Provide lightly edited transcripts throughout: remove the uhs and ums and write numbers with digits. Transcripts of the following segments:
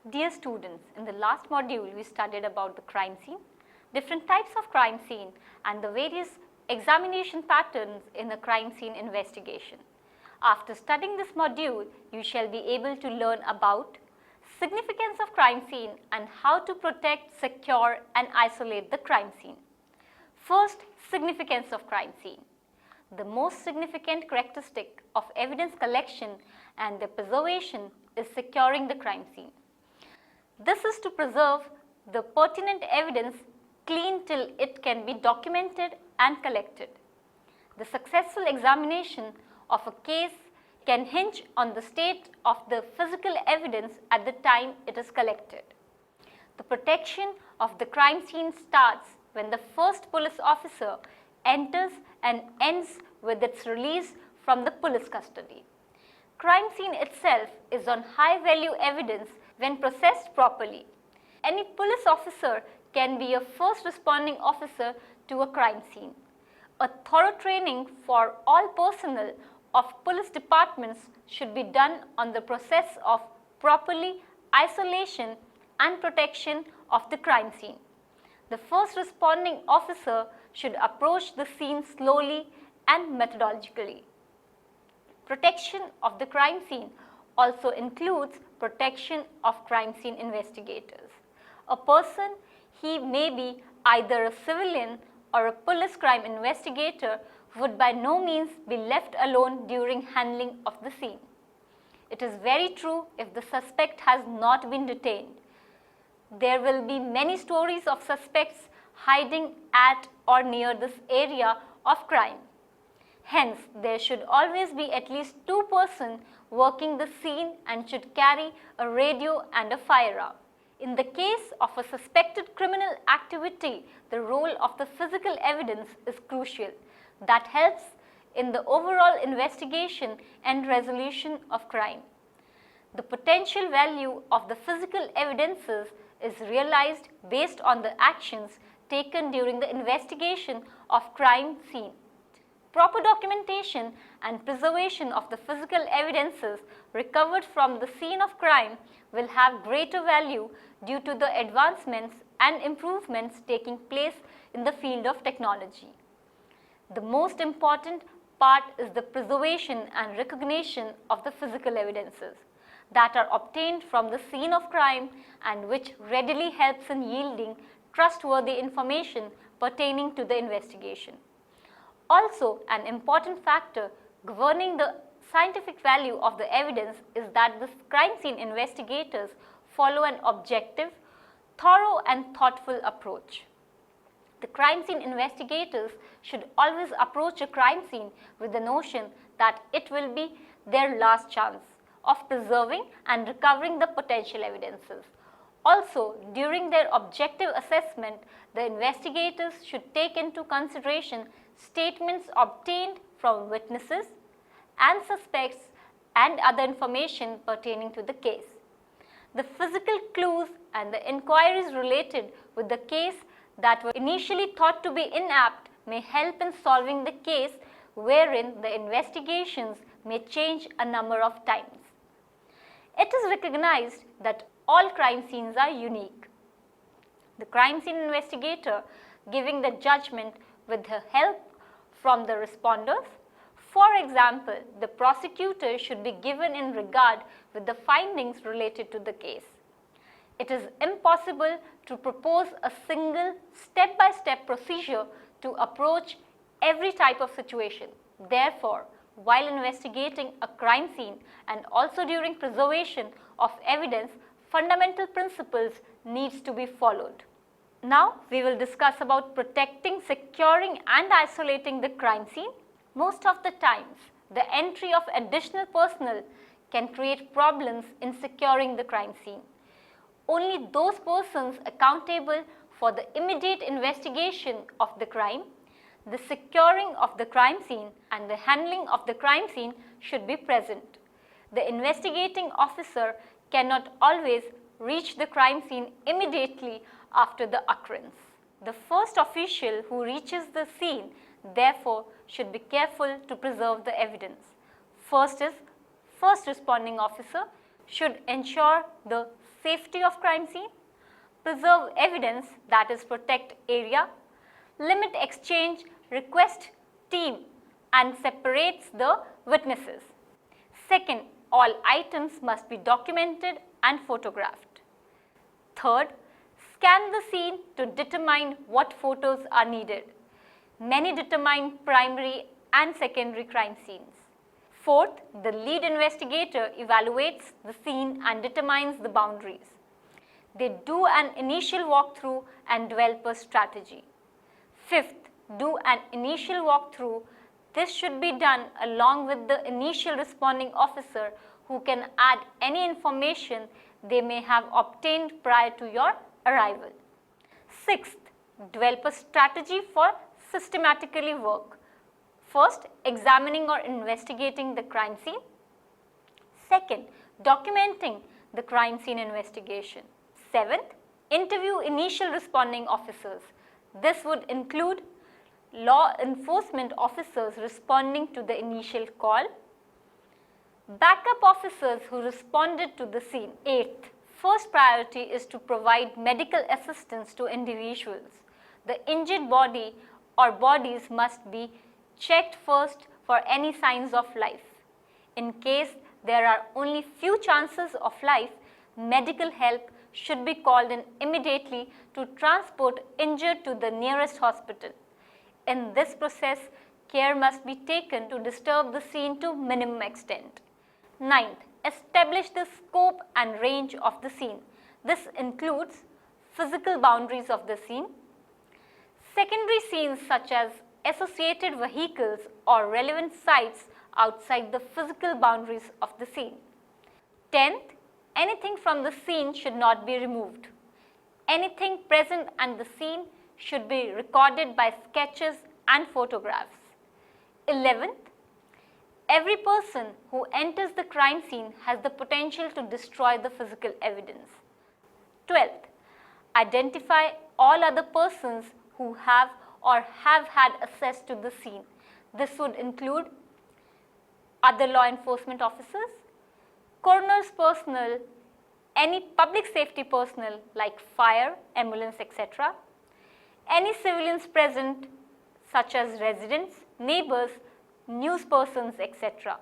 Dear students, in the last module we studied about the crime scene, different types of crime scene and the various examination patterns in a crime scene investigation. After studying this module, you shall be able to learn about significance of crime scene and how to protect, secure and isolate the crime scene. First, significance of crime scene. The most significant characteristic of evidence collection and the preservation is securing the crime scene. This is to preserve the pertinent evidence clean till it can be documented and collected. The successful examination of a case can hinge on the state of the physical evidence at the time it is collected. The protection of the crime scene starts when the first police officer enters and ends with its release from the police custody. Crime scene itself is on high value evidence when processed properly. Any police officer can be a first responding officer to a crime scene. A thorough training for all personnel of police departments should be done on the process of properly isolation and protection of the crime scene. The first responding officer should approach the scene slowly and methodologically. Protection of the crime scene also includes protection of crime scene investigators. A person, he may be either a civilian or a police crime investigator, would by no means be left alone during handling of the scene. It is very true if the suspect has not been detained. There will be many stories of suspects hiding at or near this area of crime. Hence, there should always be at least two persons working the scene and should carry a radio and a firearm. In the case of a suspected criminal activity, the role of the physical evidence is crucial. That helps in the overall investigation and resolution of crime. The potential value of the physical evidences is realized based on the actions taken during the investigation of crime scene. Proper documentation and preservation of the physical evidences recovered from the scene of crime will have greater value due to the advancements and improvements taking place in the field of technology. The most important part is the preservation and recognition of the physical evidences that are obtained from the scene of crime and which readily helps in yielding trustworthy information pertaining to the investigation. Also, an important factor governing the scientific value of the evidence is that the crime scene investigators follow an objective, thorough and thoughtful approach. The crime scene investigators should always approach a crime scene with the notion that it will be their last chance of preserving and recovering the potential evidences. Also, during their objective assessment, the investigators should take into consideration statements obtained from witnesses and suspects and other information pertaining to the case. The physical clues and the inquiries related with the case that were initially thought to be inapt may help in solving the case wherein the investigations may change a number of times. It is recognized that all crime scenes are unique. The crime scene investigator giving the judgment with the help from the responders. For example, the prosecutor should be given in regard with the findings related to the case. It is impossible to propose a single step-by-step procedure to approach every type of situation. Therefore, while investigating a crime scene and also during preservation of evidence, fundamental principles needs to be followed. Now, we will discuss about protecting, securing and isolating the crime scene. Most of the times, the entry of additional personnel can create problems in securing the crime scene. Only those persons accountable for the immediate investigation of the crime, the securing of the crime scene and the handling of the crime scene should be present. The investigating officer cannot always reach the crime scene immediately after the occurrence. The first official who reaches the scene, therefore, should be careful to preserve the evidence. First is first responding officer should ensure the safety of crime scene, preserve evidence, that is protect area, limit exchange, request team and separates the witnesses. Second, all items must be documented and photographed. Third, scan the scene to determine what photos are needed. Many determine primary and secondary crime scenes. Fourth, the lead investigator evaluates the scene and determines the boundaries. They do an initial walkthrough and develop a strategy. Fifth, do an initial walkthrough. This should be done along with the initial responding officer who can add any information they may have obtained prior to your arrival. Sixth, develop a strategy for systematically work. First, examining or investigating the crime scene. Second, documenting the crime scene investigation. Seventh, interview initial responding officers. This would include law enforcement officers responding to the initial call, backup officers who responded to the scene. Eighth, first priority is to provide medical assistance to individuals. The injured body or bodies must be checked first for any signs of life. In case there are only few chances of life, medical help should be called in immediately to transport injured to the nearest hospital. In this process, care must be taken to disturb the scene to minimum extent. Ninth, establish the scope and range of the scene. This includes physical boundaries of the scene, secondary scenes such as associated vehicles or relevant sites outside the physical boundaries of the scene. 10th, anything from the scene should not be removed. Anything present at the scene should be recorded by sketches and photographs. 11th, every person who enters the crime scene has the potential to destroy the physical evidence. 12th, identify all other persons who have or have had access to the scene. This would include other law enforcement officers, coroner's personnel, any public safety personnel like fire, ambulance, etc., any civilians present such as residents, neighbors, news persons, etc.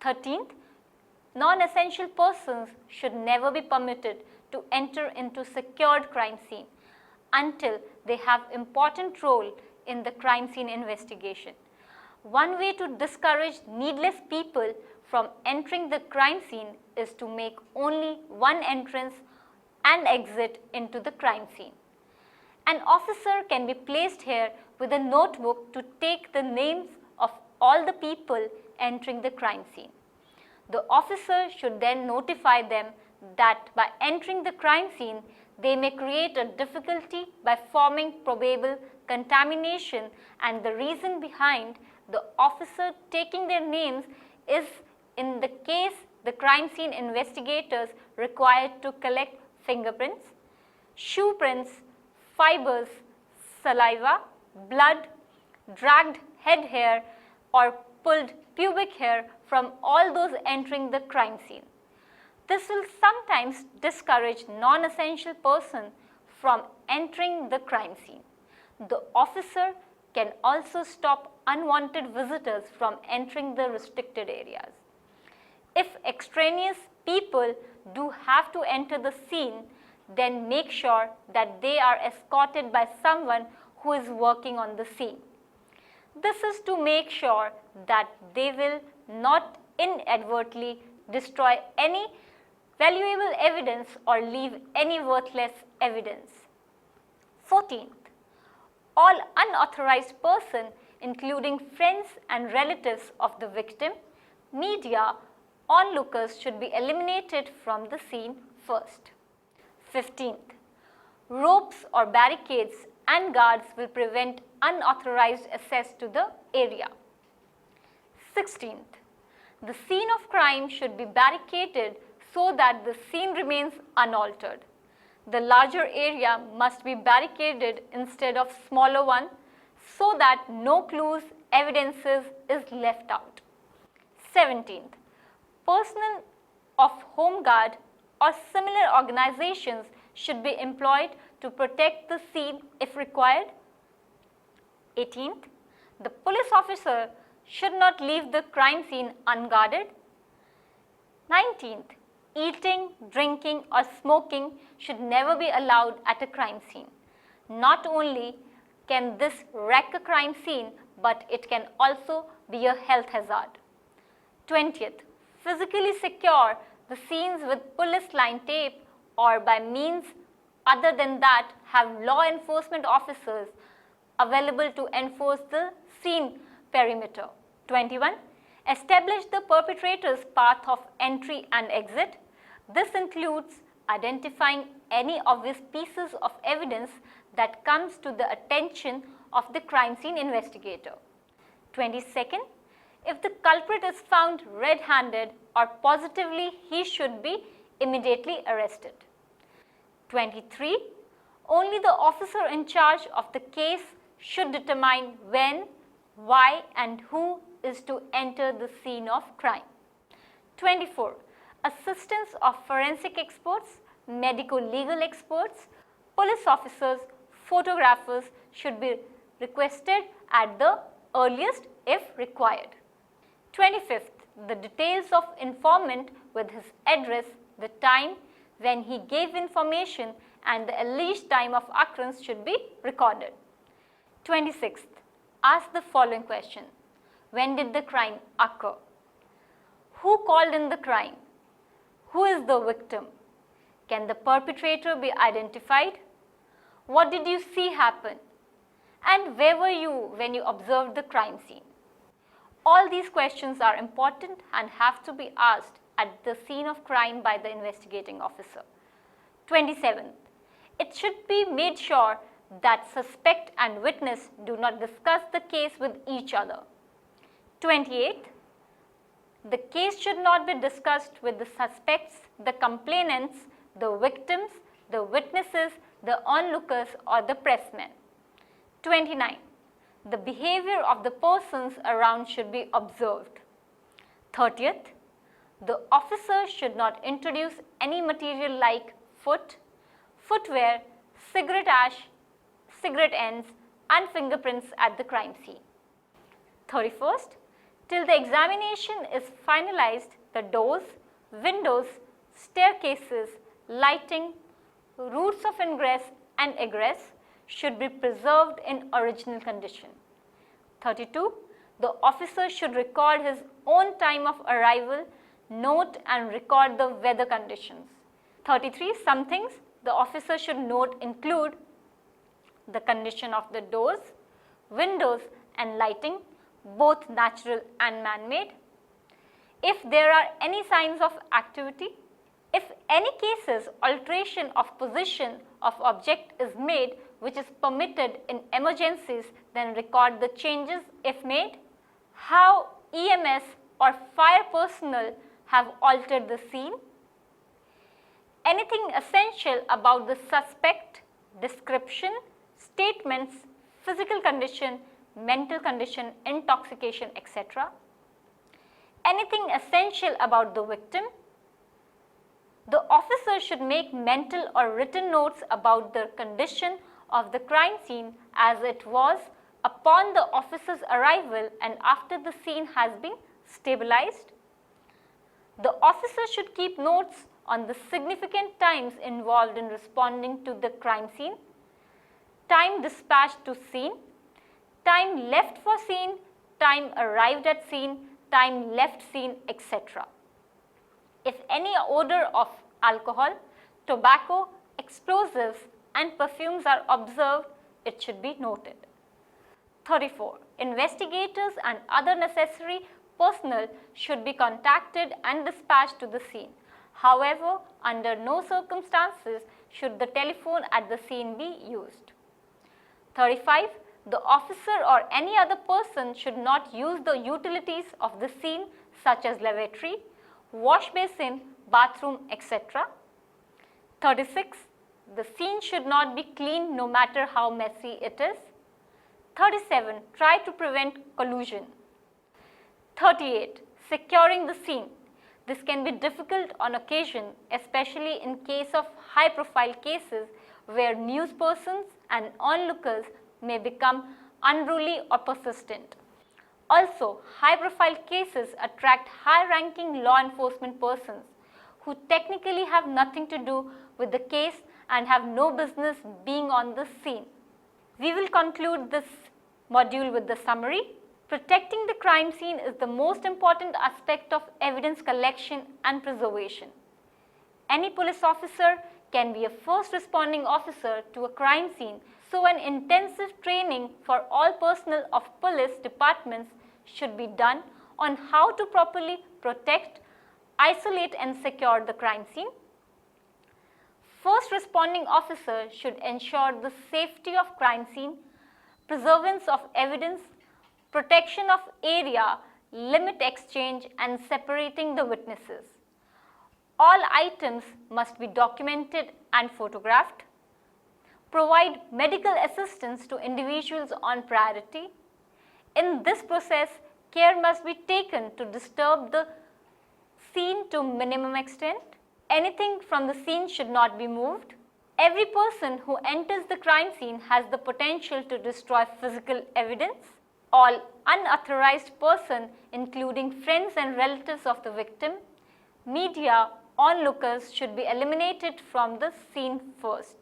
13th, non-essential persons should never be permitted to enter into secured crime scene until they have important role in the crime scene investigation. One way to discourage needless people from entering the crime scene is to make only one entrance and exit into the crime scene. An officer can be placed here with a notebook to take the names of all the people entering the crime scene. The officer should then notify them that by entering the crime scene, they may create a difficulty by forming probable contamination, and the reason behind the officer taking their names is in the case the crime scene investigators required to collect fingerprints, shoe prints, fibers, saliva, blood, dragged head hair or pulled pubic hair from all those entering the crime scene. This will sometimes discourage non-essential person from entering the crime scene. The officer can also stop unwanted visitors from entering the restricted areas. If extraneous people do have to enter the scene, then make sure that they are escorted by someone who is working on the scene. This is to make sure that they will not inadvertently destroy any valuable evidence or leave any worthless evidence. 14th, all unauthorized person, including friends and relatives of the victim, media, onlookers should be eliminated from the scene first. 15th, ropes or barricades and guards will prevent unauthorized access to the area. 16th, the scene of crime should be barricaded so that the scene remains unaltered. The larger area must be barricaded instead of smaller one so that no clues, evidences is left out. 17th, personnel of home guard or similar organizations should be employed to protect the scene if required. 18th, the police officer should not leave the crime scene unguarded. 19th, eating, drinking or smoking should never be allowed at a crime scene. Not only can this wreck a crime scene, but it can also be a health hazard. 20th, physically secure the scenes with police line tape or by means other than that have law enforcement officers available to enforce the scene perimeter. 21. Establish the perpetrator's path of entry and exit. This includes identifying any obvious pieces of evidence that comes to the attention of the crime scene investigator. 22nd, if the culprit is found red-handed or positively, he should be immediately arrested. 23, only the officer in charge of the case should determine when, why and who is to enter the scene of crime. 24, assistance of forensic experts, medico-legal experts, police officers, photographers should be requested at the earliest if required. 25th, the details of informant with his address, the time when he gave information and the alleged time of occurrence should be recorded. 26th, ask the following question. When did the crime occur? Who called in the crime? Who is the victim? Can the perpetrator be identified? What did you see happen? And where were you when you observed the crime scene? All these questions are important and have to be asked at the scene of crime by the investigating officer. 27th, it should be made sure that suspect and witness do not discuss the case with each other. 28th, the case should not be discussed with the suspects, the complainants, the victims, the witnesses, the onlookers or the pressmen. 29. The behavior of the persons around should be observed. 30th, the officer should not introduce any material like footwear, cigarette ash, cigarette ends and fingerprints at the crime scene. 31st, till the examination is finalized, the doors, windows, staircases, lighting, routes of ingress and egress should be preserved in original condition. 32. The officer should record his own time of arrival, note and record the weather conditions. 33. Some things the officer should note include the condition of the doors, windows and lighting, both natural and man-made. If there are any signs of activity, if any cases alteration of position of object is made which is permitted in emergencies, then record the changes if made. How EMS or fire personnel have altered the scene. Anything essential about the suspect, description, statements, physical condition, mental condition, intoxication, etc. Anything essential about the victim. The officer should make mental or written notes about the condition of the crime scene as it was upon the officer's arrival and after the scene has been stabilized. The officer should keep notes on the significant times involved in responding to the crime scene, time dispatched to scene, time left for scene, time arrived at scene, time left scene, etc. If any odor of alcohol, tobacco, explosives and perfumes are observed, it should be noted. 34. Investigators and other necessary personnel should be contacted and dispatched to the scene. However, under no circumstances should the telephone at the scene be used. 35. The officer or any other person should not use the utilities of the scene such as lavatory, wash basin, bathroom, etc. 36. The scene should not be cleaned no matter how messy it is. 37. Try to prevent collusion. 38. Securing the scene. This can be difficult on occasion, especially in case of high-profile cases where news persons and onlookers may become unruly or persistent. Also, high-profile cases attract high-ranking law enforcement persons who technically have nothing to do with the case and have no business being on the scene. We will conclude this module with the summary. Protecting the crime scene is the most important aspect of evidence collection and preservation. Any police officer can be a first responding officer to a crime scene, so an intensive training for all personnel of police departments should be done on how to properly protect, isolate and secure the crime scene. First responding officer should ensure the safety of crime scene, preservance of evidence, protection of area, limit exchange and separating the witnesses. All items must be documented and photographed. Provide medical assistance to individuals on priority. In this process, care must be taken to disturb the scene to minimum extent. Anything from the scene should not be moved. Every person who enters the crime scene has the potential to destroy physical evidence. All unauthorized persons, including friends and relatives of the victim, media, onlookers should be eliminated from the scene first.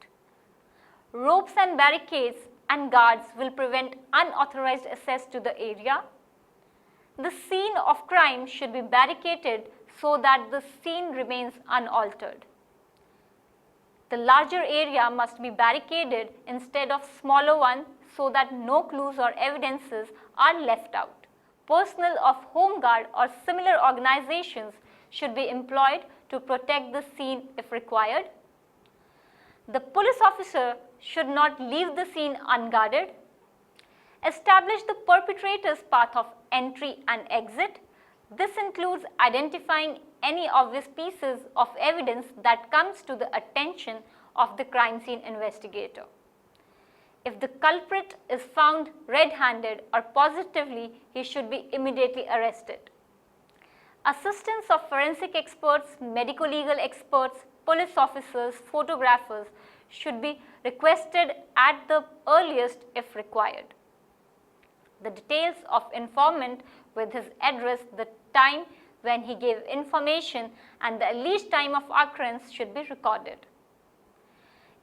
Ropes and barricades and guards will prevent unauthorized access to the area. The scene of crime should be barricaded so that the scene remains unaltered. The larger area must be barricaded instead of smaller one so that no clues or evidences are left out. Personnel of Home Guard or similar organizations should be employed to protect the scene if required. The police officer should not leave the scene unguarded. Establish the perpetrator's path of entry and exit. This includes identifying any obvious pieces of evidence that comes to the attention of the crime scene investigator. If the culprit is found red-handed or positively, he should be immediately arrested. Assistance of forensic experts, medico-legal experts, police officers, photographers should be requested at the earliest if required. The details of informant with his address, the time when he gave information and the alleged time of occurrence should be recorded.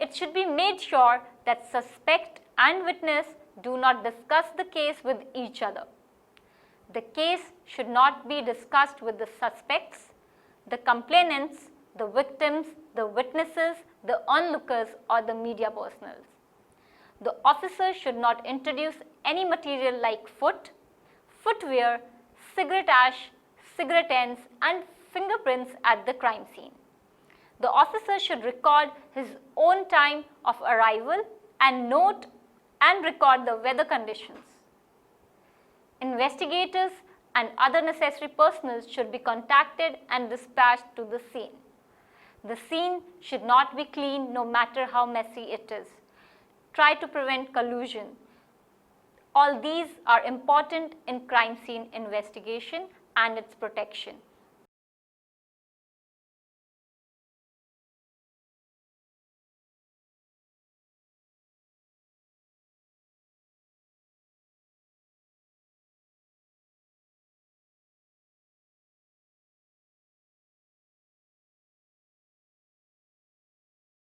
It should be made sure that suspect and witness do not discuss the case with each other. The case should not be discussed with the suspects, the complainants, the victims, the witnesses, the onlookers or the media personnel. The officer should not introduce any material like footwear, cigarette ash, cigarette ends and fingerprints at the crime scene. The officer should record his own time of arrival and note and record the weather conditions. Investigators and other necessary personnel should be contacted and dispatched to the scene. The scene should not be clean no matter how messy it is. Try to prevent collusion. All these are important in crime scene investigation and its protection.